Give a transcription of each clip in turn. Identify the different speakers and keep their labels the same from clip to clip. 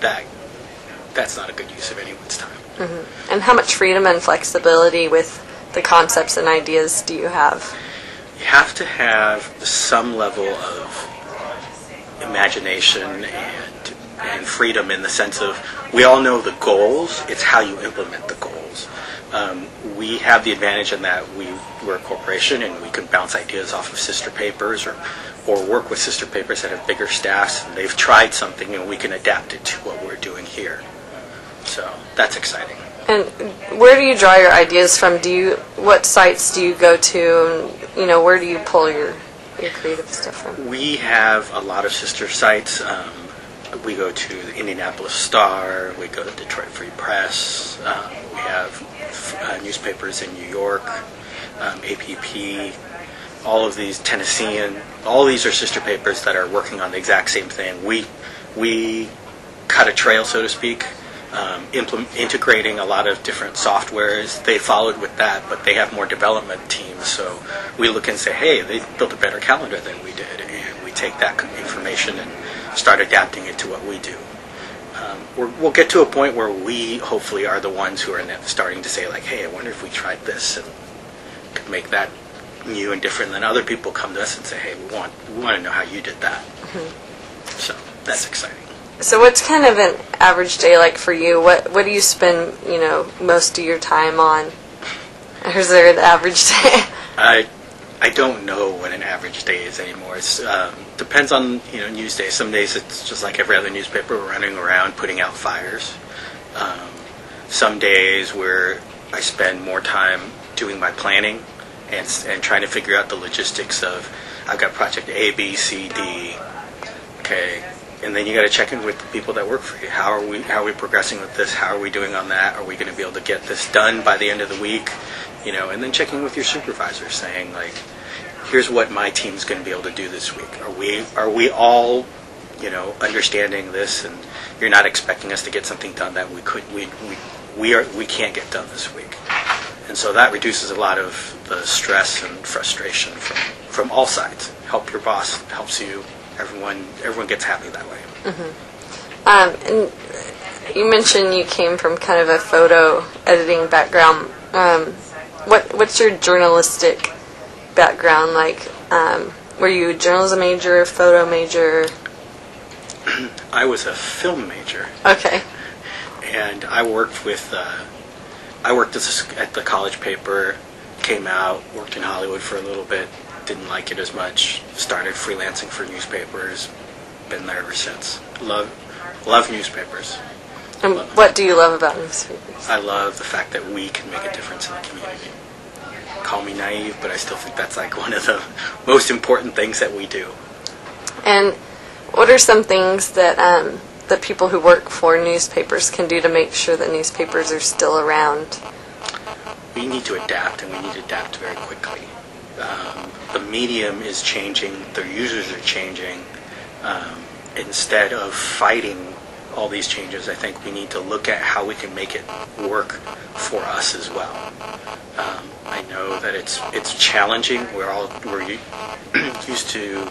Speaker 1: that's not a good use of anyone's time.
Speaker 2: Mm-hmm. And how much freedom and flexibility with the concepts and ideas do you have?
Speaker 1: You have to have some level of imagination and freedom, in the sense of, we all know the goals, it's how you implement the goals. We have the advantage in that we're a corporation and we can bounce ideas off of sister papers or work with sister papers that have bigger staffs, and they've tried something and we can adapt it to what we're doing here. So that's exciting.
Speaker 2: And where do you draw your ideas from? What sites do you go to, and where do you pull your creative stuff from?
Speaker 1: We have a lot of sister sites. We go to the Indianapolis Star, we go to Detroit Free Press, we have newspapers in New York, APP, all of these, Tennessean, all these are sister papers that are working on the exact same thing. We cut a trail, so to speak, integrating a lot of different softwares. They followed with that, but they have more development teams, so we look and say, hey, they built a better calendar than we did, and we take that information and start adapting it to what we do. We'll get to a point where we hopefully are the ones who are starting to say, like, hey, I wonder if we tried this and could make that new and different. Then other people come to us and say, hey, we want to know how you did that. Mm-hmm. So that's exciting.
Speaker 2: So what's kind of an average day like for you? What do you spend, most of your time on? Or is there an average day?
Speaker 1: I don't know what an average day is anymore. It depends on news days. Some days it's just like every other newspaper, we're running around putting out fires. Some days where I spend more time doing my planning and trying to figure out the logistics of, I've got project A, B, C, D. Okay, and then you got to check in with the people that work for you. How are we progressing with this? How are we doing on that? Are we going to be able to get this done by the end of the week? And then checking with your supervisor, saying, like, here's what my team's going to be able to do this week. Are we all, understanding this, and you're not expecting us to get something done that we can't get done this week. And so that reduces a lot of the stress and frustration from all sides. Help your boss, helps you. Everyone gets happy that way.
Speaker 2: Mm-hmm. And you mentioned you came from kind of a photo editing background. What's your journalistic background like? Were you a journalism major, photo major?
Speaker 1: I was a film major.
Speaker 2: Okay.
Speaker 1: And I worked at the college paper, came out, worked in Hollywood for a little bit, didn't like it as much, started freelancing for newspapers, been there ever since. Love newspapers.
Speaker 2: And what do you love about newspapers?
Speaker 1: I love the fact that we can make a difference in the community. Call me naive, but I still think that's like one of the most important things that we do.
Speaker 2: And what are some things that the people who work for newspapers can do to make sure that newspapers are still around?
Speaker 1: We need to adapt, and we need to adapt very quickly. The medium is changing, the users are changing. Instead of fighting all these changes, I think we need to look at how we can make it work for us as well. I know that it's challenging. We're used to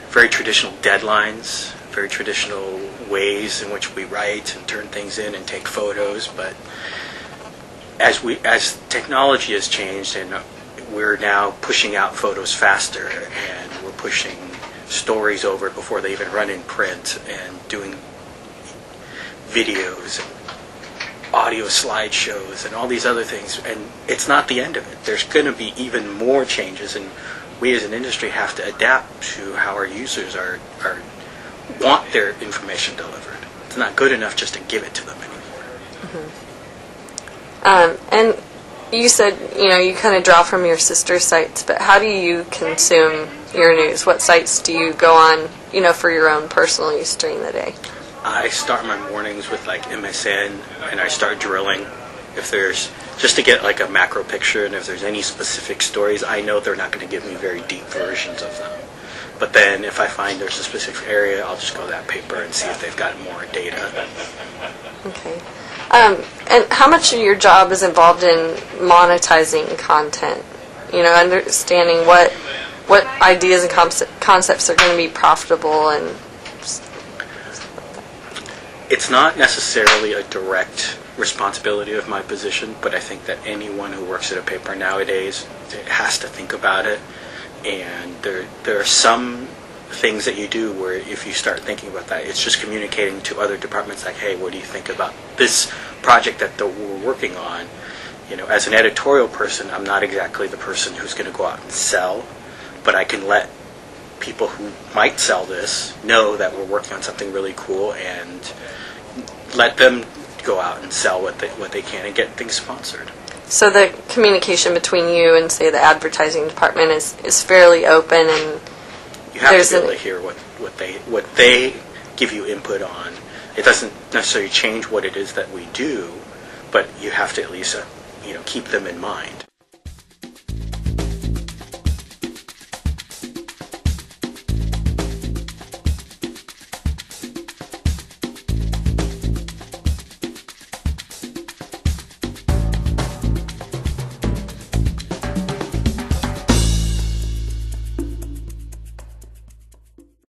Speaker 1: very traditional deadlines, very traditional ways in which we write and turn things in and take photos, but as technology has changed, and we're now pushing out photos faster, and we're pushing stories over before they even run in print, and doing videos and audio slideshows and all these other things, and it's not the end of it. There's going to be even more changes, and we as an industry have to adapt to how our users want their information delivered. It's not good enough just to give it to them anymore.
Speaker 2: Mm-hmm. And you said, you kind of draw from your sister sites, but how do you consume your news? What sites do you go on, for your own personal use during the day?
Speaker 1: I start my mornings with like MSN, and I start drilling. If there's, just to get like a macro picture, and if there's any specific stories, I know they're not going to give me very deep versions of them. But then if I find there's a specific area, I'll just go to that paper and see if they've got more data.
Speaker 2: Okay. And how much of your job is involved in monetizing content? Understanding what ideas and concepts are going to be profitable and stuff like that.
Speaker 1: It's not necessarily a direct responsibility of my position, but I think that anyone who works at a paper nowadays has to think about it. And there are some things that you do where if you start thinking about that, it's just communicating to other departments like, hey, what do you think about this project that we're working on? You know, as an editorial person, I'm not exactly the person who's going to go out and sell, but I can let people who might sell this know that we're working on something really cool and let them go out and sell what they can and get things sponsored.
Speaker 2: So the communication between you and, say, the advertising department is fairly open, and
Speaker 1: you have to be able to hear what they give you input on. It doesn't necessarily change what it is that we do, but you have to at least keep them in mind.